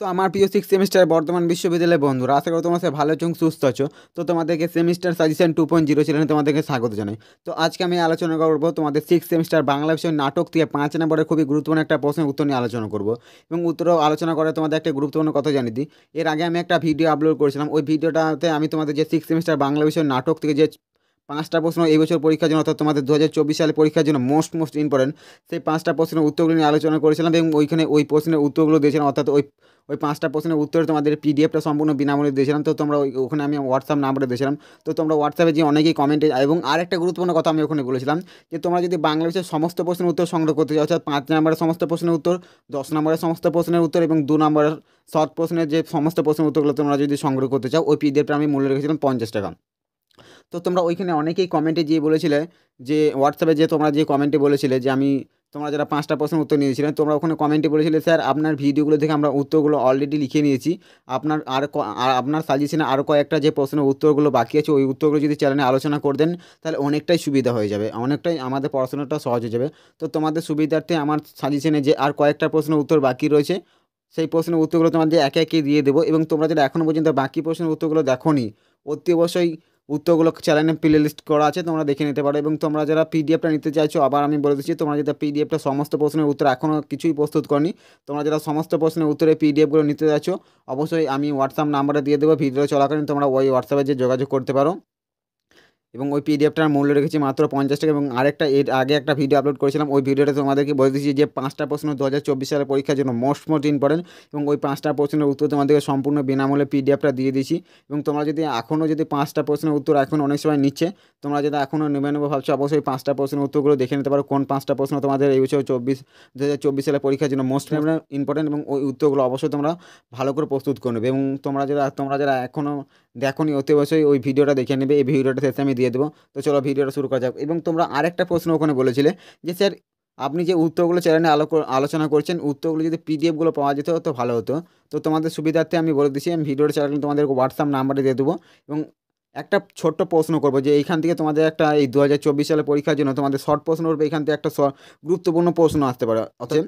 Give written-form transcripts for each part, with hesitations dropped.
তো আমার প্রিয় সিক্স সেমিস্টার বর্তমান বিশ্ববিদ্যালয়ের বন্ধুরা, আশা করি তোমরা সবাই ভালো এবং সুস্থ আছো। তো তোমাদেরকে সেমিস্টার সাজেশন 2.0 চ্যানেলে তোমাদেরকে স্বাগত জানাই। তো আজকে আমি আলোচনা করবো তোমাদের সিক্স সেমিস্টার বাংলা বিষয় নাটক থেকে 5 নম্বরের খুবই গুরুত্বপূর্ণ একটা প্রশ্নের উত্তর নিয়ে আলোচনা করবো। এবং উত্তরও আলোচনা করে তোমাদের একটা গুরুত্বপূর্ণ কথা জানিয়ে দিই। এর আগে আমি একটা ভিডিও আপলোড করেছিলাম, ওই ভিডিওটাতে আমি তোমাদের যে সিক্স সেমিস্টার বাংলা বিষয় নাটক থেকে যে 5টা প্রশ্ন এই বছর পরীক্ষার জন্য, অর্থাৎ তোমাদের 2024 সালে পরীক্ষার জন্য মোস্ট ইম্পর্টেন্ট, সেই 5টা প্রশ্নের উত্তরগুলো নিয়ে আলোচনা করেছিলাম এবং ওইখানে ওই প্রশ্নের উত্তরগুলো দিয়েছিলাম, অর্থাৎ ওই 5টা প্রশ্নের উত্তরে তোমাদের পিডিএফটা সম্পূর্ণ বিনামূল্যে দিয়েছিলাম। তো তোমরা ওখানে আমি হোয়াটসঅ্যাপ নাম্বারে দিয়েছিলাম। তো তোমরা হোয়াটসঅ্যাপে যে অনেকেই কমেন্টে, এবং আরেকটা গুরুত্বপূর্ণ কথা আমি ওখানে বলেছিলাম যে তোমরা যদি বাংলা বিষয়ের সমস্ত প্রশ্নের উত্তর সংগ্রহ করতে চাও, অর্থাৎ 5 নম্বরের সমস্ত প্রশ্নের উত্তর, 10 নম্বরের সমস্ত প্রশ্নের উত্তর এবং 2 নম্বরের শর্ট প্রশ্নের যে সমস্ত প্রশ্নের উত্তরগুলো তোমরা যদি সংগ্রহ করতে চাও, ওই পিডিএফটা আমি মূল্য রেখেছিলাম 50 টাকা। তো তোমরা ওইখানে অনেকেই কমেন্টে গিয়ে বলেছিলে যে হোয়াটসঅ্যাপে যে তোমরা যে কমেন্টে বলেছিলে যে তোমরা যারা 5টা প্রশ্নের উত্তর নিয়েছিলেন, তোমরা ওখানে কমেন্টে বলেছিলে স্যার আপনার ভিডিওগুলো দেখে আমরা উত্তরগুলো অলরেডি লিখে নিয়েছি, আপনার সাজেশনে আরও কয়েকটা যে প্রশ্নের উত্তরগুলো বাকি আছে ওই উত্তরগুলো যদি চ্যানেলে আলোচনা করে দেন তাহলে অনেকটাই সুবিধা হয়ে যাবে, অনেকটাই আমাদের পড়াশোনাটা সহজ হয়ে যাবে। তো তোমাদের সুবিধার্থে আমার সাজেশনে যে আর কয়েকটা প্রশ্নের উত্তর বাকি রয়েছে সেই প্রশ্নের উত্তরগুলো তোমাদের একে একে দিয়ে দেবো। এবং তোমরা যেটা এখনও পর্যন্ত বাকি প্রশ্নের উত্তরগুলো দেখোনি, অতি অবশ্যই উত্তরগুলো চ্যানেলে প্লে লিস্ট করা আছে, তোমরা দেখে নিতে পারো। এবং তোমরা যারা পিডিএফটা নিতে চাইছো, আবার আমি বলে দিচ্ছি, তোমরা যারা পিডিএফটা সমস্ত প্রশ্নের উত্তর এখনও কিছুই প্রস্তুত করনি, তোমরা যারা সমস্ত প্রশ্নের উত্তরে পিডিএফগুলো নিতে চাইছো, অবশ্যই আমি হোয়াটসঅ্যাপ নাম্বারে দিয়ে দেবো, ভিডিও চলাকালীন তোমরা ওই হোয়াটসঅ্যাপে যে যোগাযোগ করতে পারো। এবং ওই পিডিএফটার মূল্য রেখেছি মাত্র 50 টাকা। এবং আরেকটা এর আগে একটা ভিডিও আপলোড করেছিলাম, ওই ভিডিওটা তোমাদেরকে বলে দিচ্ছি যে 5টা প্রশ্ন 2024 সালের পরীক্ষার জন্য মোস্ট ইম্পর্টেন্ট, এবং ওই 5টা প্রশ্নের উত্তর তোমাদেরকে সম্পূর্ণ বিনামূল্যে পিডিএফটা দিয়ে দিয়েছি। এবং তোমরা যদি এখনও 5টা প্রশ্নের উত্তর এখন অনেক সময় নিচ্ছে, তোমরা যদি এখনও নেবো ভাবছো, অবশ্যই 5টা প্রশ্নের উত্তরগুলো দেখে নিতে পারো কোন 5টা প্রশ্ন তোমাদের এই বছর 2024 সালের পরীক্ষার জন্য মোস্ট ইম্পর্টেন্ট, এবং ওই উত্তরগুলো অবশ্যই তোমরা ভালো করে প্রস্তুত করে নেবে। এবং তোমরা যারা এখনও দেখোনি, অতি অবশ্যই ওই ভিডিওটা দেখে নেবে, এই ভিডিওটা শেষে আমি দিয়ে দেবো। তো চলো ভিডিওটা শুরু করা যাক। এবং তোমরা আরেকটা প্রশ্ন ওখানে বলেছিলে যে স্যার আপনি যে উত্তরগুলো চ্যানেলে আলোচনা করছেন, উত্তরগুলো যদি পিডিএফগুলো পাওয়া যেত তো ভালো হতো। তো তোমাদের সুবিধার্থে আমি বলে দিচ্ছি, আমি ভিডিওটা চ্যানেলে তোমাদের হোয়াটসঅ্যাপ নাম্বারে দিয়ে দেবো। এবং একটা ছোট্ট প্রশ্ন করবো যে এইখান থেকে তোমাদের একটা এই 2024 সালের পরীক্ষার জন্য তোমাদের শর্ট প্রশ্ন করবে, এখান থেকে একটা গুরুত্বপূর্ণ প্রশ্ন আসতে পারে। অতএব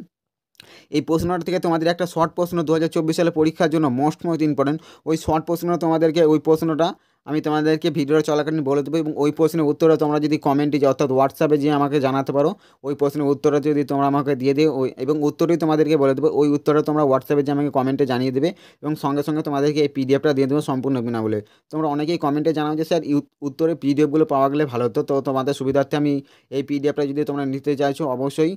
এই প্রশ্নটা থেকে তোমাদের একটা শর্ট প্রশ্ন 2024 সালে পরীক্ষার জন্য মোস্ট ইম্পর্টেন্ট, ওই শর্ট প্রশ্ন তোমাদেরকে, ওই প্রশ্নটা আমি তোমাদেরকে ভিডিওটা চলাকালীন বলে দেবো। এবং ওই প্রশ্নের উত্তরটা তোমরা যদি কমেন্টে যে অর্থাৎ হোয়াটসঅ্যাপে যে আমাকে জানাতে পারো, ওই প্রশ্নের উত্তরটা যদি তোমরা আমাকে দিয়ে দিও, এবং উত্তরই তোমাদেরকে বলে দেবো, ওই উত্তরটা তোমরা হোয়াটসঅ্যাপে যে আমাকে কমেন্টে জানিয়ে দেবে, এবং সঙ্গে সঙ্গে তোমাদেরকে এই পিডিএফটা দিয়ে দেবো সম্পূর্ণ বিনামূল্যে। তোমরা অনেকেই কমেন্টে জানাও যে স্যার উত্তরে পিডিএফগুলো পাওয়া গেলে ভালো হতো। তো তোমাদের সুবিধার্থে আমি এই পিডিএফটা যদি তোমরা নিতে চাইছো, অবশ্যই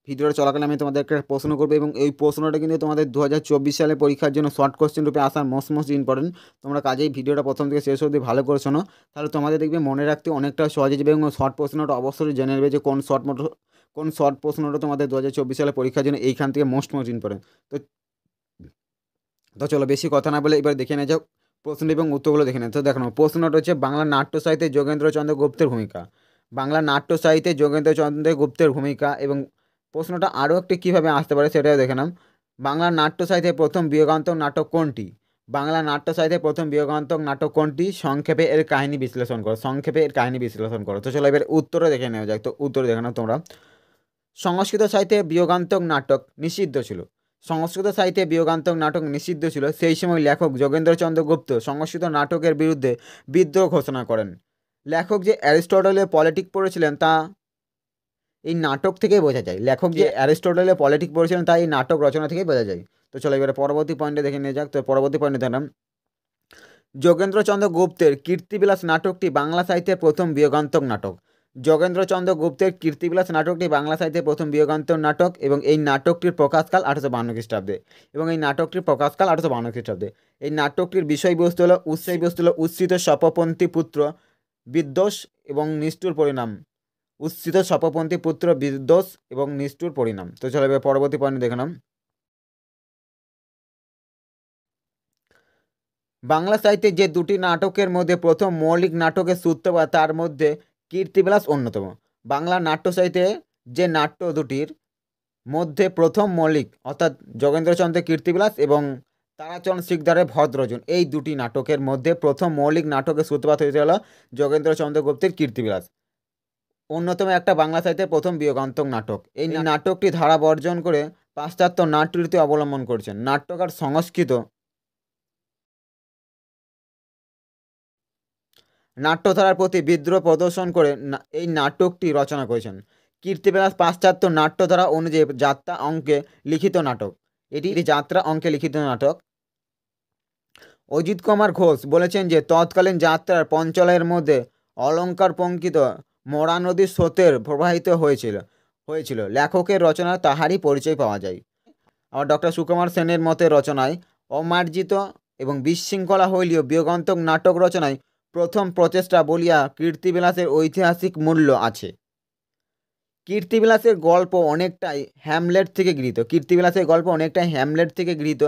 ভিডিওটা চলাকালীন আমি তোমাদের একটা প্রশ্ন করবো, এবং এই প্রশ্নটা কিন্তু তোমাদের 2024 সালে পরীক্ষার জন্য শর্ট কোশ্চেন রূপে আসার মোস্ট ইম্পর্টেন্ট। তোমরা কাজেই ভিডিওটা প্রথম থেকে শেষ অবধি ভালো করে শোনো, তাহলে তোমাদের দেখবে মনে রাখতে অনেকটা সহজ হয়ে যাবে। এবং শর্ট প্রশ্নটা অবশ্যই জেনে নেবে যে কোন শর্ট প্রশ্নটা তোমাদের 2024 সালে পরীক্ষার জন্য এইখান থেকে মোস্ট ইম্পর্টেন্ট। তো তো চলো বেশি কথা না বলে এবার দেখে নেওয়া যাক প্রশ্ন এবং উত্তরগুলো দেখে নেয়। তো দেখো প্রশ্নটা হচ্ছে বাংলা নাট্য সাহিত্যে যোগেন্দ্রচন্দ্র গুপ্তের ভূমিকা। বাংলা নাট্য সাহিত্যে যোগেন্দ্রচন্দ্র গুপ্তের ভূমিকা। এবং প্রশ্নটা আরও একটি কীভাবে আসতে পারে সেটাও দেখে নাম। বাংলা নাট্য সাহিত্যে প্রথম বিয়োগান্তক নাটক কোনটি? বাংলা নাট্য সাহিত্যে প্রথম বিয়োগান্তক নাটক কোনটি? সংক্ষেপে এর কাহিনী বিশ্লেষণ করো, সংক্ষেপে এর কাহিনী বিশ্লেষণ করো। তো চলো এবার উত্তরে দেখে নেওয়া যাক। তো উত্তরে দেখে নাও তোমরা। সংস্কৃত সাহিত্যে বিয়োগান্তক নাটক নিষিদ্ধ ছিল। সংস্কৃত সাহিত্যে বিয়োগান্তক নাটক নিষিদ্ধ ছিল। সেই সময় লেখক যোগেন্দ্রচন্দ্র গুপ্ত সংস্কৃত নাটকের বিরুদ্ধে বিদ্রোহ ঘোষণা করেন। লেখক যে অ্যারিস্টটলের পলিটিক পড়েছিলেন তা এই নাটক থেকেই বোঝা যায়। লেখক যে অ্যারিস্টটলের পলিটিক পড়েছিলেন তা এই নাটক রচনা থেকেই বোঝা যায়। তো চলো এবারে পরবর্তী পয়েন্টে দেখে নিয়ে যাক। তো পরবর্তী পয়েন্টে দেখলাম যোগেন্দ্রচন্দ্র গুপ্তের কীর্তিবিলাস নাটকটি বাংলা সাহিত্যের প্রথম বিয়োগান্তক নাটক। যোগেন্দ্রচন্দ্র গুপ্তের কীর্তিবিলাস নাটকটি বাংলা সাহিত্যের প্রথম বিয়োগান্তক নাটক, এবং এই নাটকটির প্রকাশকাল 1852 খ্রিস্টাব্দে। এবং এই নাটকটির প্রকাশকাল 1852 খ্রিস্টাব্দে। এই নাটকটির বিষয়বস্তু হলো উচ্ছিত সপপন্থী পুত্র বিদ্বেষ এবং নিষ্ঠুর পরিণাম। উচ্ছিত সপপন্থী পুত্র বিদ্বেষ এবং নিষ্ঠুর পরিণাম। তো চলো এবার পরবর্তী পয়েন্ট দেখে নাম। বাংলা সাহিত্যে যে দুটি নাটকের মধ্যে প্রথম মৌলিক নাটকের সূত্রপাত, তার মধ্যে কীর্তিবিলাস অন্যতম। বাংলা নাট্য সাহিত্যে যে নাট্য দুটির মধ্যে প্রথম মৌলিক, অর্থাৎ যোগেন্দ্রচন্দ্রের কীর্তিবিলাস এবং তারাচরণ শিকদারের ভদ্রজন, এই দুটি নাটকের মধ্যে প্রথম মৌলিক নাটকের সূত্রপাত হয়েছিল যোগেন্দ্রচন্দ্র গুপ্তের কীর্তিবিলাস, অন্যতম একটা বাংলা সাহিত্যের প্রথম বিয়োগান্তক নাটক। এই নাটকটি ধারা বর্জন করে পাশ্চাত্য নাট্যরীতি অবলম্বন করেছেন। নাট্যকার সংস্কৃত নাট্যধারার প্রতি বিদ্রোহ প্রদর্শন করে এই নাটকটি রচনা করেছেন। কীর্তিবিলাস পাশ্চাত্য নাট্যধারা অনুযায়ী যাত্রা অঙ্কে লিখিত নাটক। এটি যাত্রা অঙ্কে লিখিত নাটক। অজিত কুমার ঘোষ বলেছেন যে তৎকালীন যাত্রার পঞ্চলয়ের মধ্যে অলঙ্কার পঙ্কিত মরা নদীর স্রোতের প্রবাহিত হয়েছিল লেখকের রচনা তাহারই পরিচয় পাওয়া যায়। আবার ডক্টর সুকুমার সেনের মতে রচনায় অমার্জিত এবং বিশৃঙ্খলা হইলেও বিয়োগান্তক নাটক রচনায় প্রথম প্রচেষ্টা বলিয়া কীর্তিবিলাসের ঐতিহাসিক মূল্য আছে। কীর্তিবিলাসের গল্প অনেকটাই হ্যামলেট থেকে গৃহীত,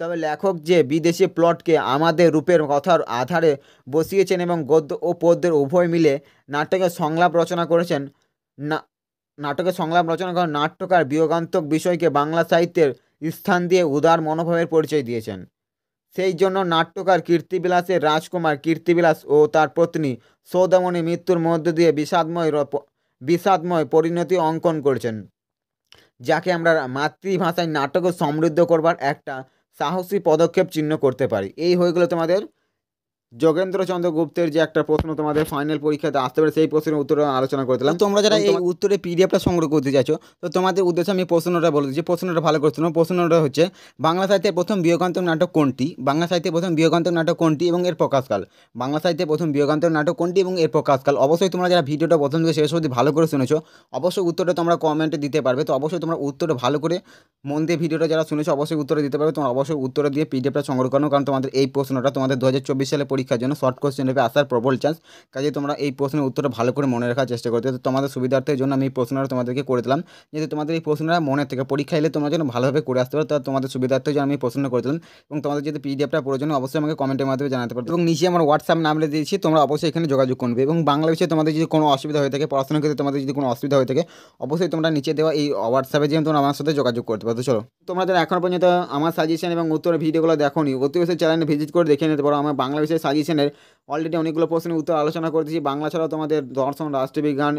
তবে লেখক যে বিদেশি প্লটকে আমাদের রূপের কথার আধারে বসিয়েছেন এবং গদ্য ও পদ্যের উভয় মিলে নাটকের সংলাপ রচনা করেন নাট্যকার বিয়োগান্তক বিষয়কে বাংলা সাহিত্যের স্থান দিয়ে উদার মনোভাবের পরিচয় দিয়েছেন। সেই জন্য নাট্যকার কীর্তিবিলাসের রাজকুমার কীর্তিবিলাস ও তার পত্নী সৌদামণি মৃত্যুর মধ্য দিয়ে বিষাদময় পরিণতি অঙ্কন করেছেন, যাকে আমরা মাতৃভাষায় নাটকে সমৃদ্ধ করবার একটা সাহসী পদক্ষেপ চিহ্ন করতে পারি। এই হয়ে গেল তোমাদের যোগেন্দ্রচন্দ্র গুপ্তের যে একটা প্রশ্ন তোমাদের ফাইনাল পরীক্ষাতে আসতে পারে, সেই প্রশ্নের উত্তর আলোচনা করে দিলাম। তোমরা যারা এই উত্তরে পিডিএফটা সংগ্রহ করতে চাইছো, তো তোমাদের উদ্দেশ্যে আমি প্রশ্নটা বলে দিচ্ছি। প্রশ্নটা ভালো করে শোনো। প্রশ্নটা হচ্ছে, বাংলা সাহিত্যের প্রথম বিয়োগান্তক নাটক কোনটি? এবং এর প্রকাশকাল। বাংলা সাহিত্যের প্রথম বিয়োগান্তক নাটক কোনটি এবং এর প্রকাশকাল? অবশ্যই তোমরা যারা ভিডিওটা প্রথম থেকে শেষ অবধি ভালো করে শুনেছো, অবশ্যই উত্তরটা তোমরা কমেন্টে দিতে পারবে। তো অবশ্যই তোমরা উত্তরটা ভালো করে মন দিয়ে ভিডিওটা যারা শুনেছো অবশ্যই উত্তরে দিতে পারবে। তোমরা অবশ্যই উত্তরে দিয়ে পিডিএফটা সংগ্রহ করো, কারণ তোমাদের এই প্রশ্নটা তোমাদের 2024 সালে পরীক্ষার জন্য শর্ট কোশ্চেন নেবে আসার প্রবল চান্স। কাজে তোমরা এই প্রশ্নের উত্তরটা ভালো করে মনে রাখার চেষ্টা করতে। তো তোমাদের সুবিধার্থের জন্য আমি এই প্রশ্নটা তোমাদেরকে করে দিলাম, যাতে তোমাদের এই প্রশ্নটা মনে থেকে পরীক্ষা এলে তোমরা যেন ভালোভাবে করে আসতে পারো। তো তোমাদের সুবিধার্থের জন্য আমি এই প্রশ্নটা করে দিলাম। এবং তোমাদের যদি পিডিএফটা প্রয়োজন অবশ্যই আমাকে কমেন্টের মাধ্যমে জানাতে পারবে। এবং নিচে আমার হোয়াটসঅ্যাপ নাম্বার দিয়েছি, তোমরা অবশ্যই এখানে যোগাযোগ করবে। এবং বাংলা বিষয়ে তোমাদের যদি কোনো অসুবিধা হয়ে থাকে, পড়াশোনার ক্ষেত্রে তোমাদের যদি কোনো অসুবিধা হয়ে থাকে, অবশ্যই তোমরা নিচে দেওয়া এই হোয়াটসঅ্যাপে যেন তোমরা আমার সাথে যোগাযোগ করতে পারো। তো চলো, তোমরা যারা এখনো পর্যন্ত আমার সাজেশন এবং উত্তরের ভিডিওগুলো দেখোনি, অতি অবশ্যই চ্যানেলে ভিজিট করে দেখে নিতে পারো। আমার বাংলা বিষয়ে সাজেশনের অলরেডি অনেকগুলো প্রশ্নের উত্তর আলোচনা করতেছি। বাংলা ছাড়াও তোমাদের দর্শন, রাষ্ট্রবিজ্ঞান,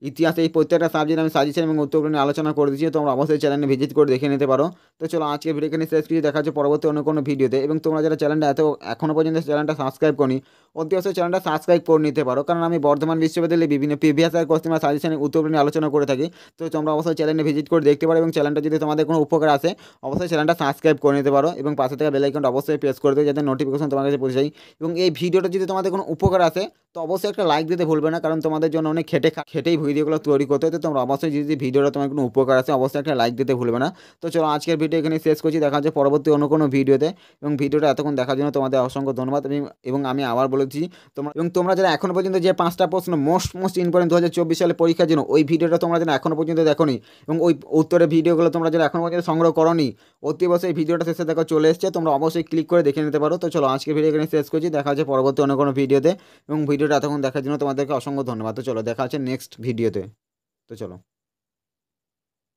ইতিহাস, এই প্রত্যেকটা সাবজেক্ট আমি সাজেশন এবং উত্তরগুলো নিয়ে আলোচনা করে দিচ্ছি। তোমরা অবশ্যই চ্যানেলে ভিজিট করে দেখে নিতে পারো। তো চলো, আজকে ভিডিও এখানে শেষ কিছু দেখা হচ্ছে পরবর্তী অন্য কোনো ভিডিওতে। এবং তোমরা যারা চ্যানেলটা এখনও পর্যন্ত চ্যানেলটা সাবস্ক্রাইব করনি, অতি অবশ্যই চ্যানেলটা সাবস্ক্রাইব করে নিতে পারো, কারণ আমি বর্ধমান বিশ্ববিদ্যালয়ে বিভিন্ন প্রিভিয়াস ইয়ার কোশ্চেন বা সাজেশনের উত্তরগুলো নিয়ে আলোচনা করে থাকি। তো তোমরা অবশ্যই চ্যানেলে ভিজিট করে দেখতে পারো, এবং চ্যানেলটা যদি তোমাদের কোনো উপকার আসে অবশ্যই চ্যানেলটা সাবস্ক্রাইব করে নিতে পারো, এবং পাশে থাকা বেল আইকনটা অবশ্যই প্রেস করে দেবে, যাতে নোটিফিকেশন তোমার কাছে পৌঁছে যায়। এবং এই ভিডিওটা যদি তোমাদের কোনো উপকার আসে তো অবশ্যই একটা লাইক দিতে ভুলবে না, কারণ তোমাদের জন্য অনেক খেটেই ভিডিওগুলো তৈরি করতে হয়। তো তোমরা অবশ্যই যদি ভিডিওটা তোমার কোনো উপকার আসে অবশ্যই একটা লাইক দিতে ভুলবে না। তো চলো, আজকের ভিডিও এখানে শেষ করছি। দেখা হচ্ছে পরবর্তী অন্য কোনো ভিডিওতে। এবং ভিডিওটা এতক্ষণ দেখার জন্য তোমাদের অসংখ্য ধন্যবাদ। এবং আমি আবার বলেছি, তোমরা যারা এখনো পর্যন্ত যে 5টা প্রশ্ন মোস্ট ইম্পর্টেন্ট 2024 সালে পরীক্ষার জন্য, ওই ভিডিওটা তোমরা যারা এখনো পর্যন্ত দেখোনি এবং ওই উত্তরের ভিডিওগুলো তোমরা যারা এখনো পর্যন্ত সংগ্রহ করোনি, অতি অবশ্যই এই ভিডিওটা শেষে দেখো চলে এসছে, তোমরা অবশ্যই ক্লিক করে দেখে নিতে পারো। তো চলো, আজকের ভিডিও এখানে শেষ করছি। দেখা হচ্ছে পরবর্তী অন্য কোনো ভিডিওতে। এবং ভিডিওটা এতক্ষণ দেখার জন্য তোমাদেরকে অসংখ্য ধন্যবাদ। তো চলো, দেখা হচ্ছে নেক্সট ভিডিওতে। তো চলো।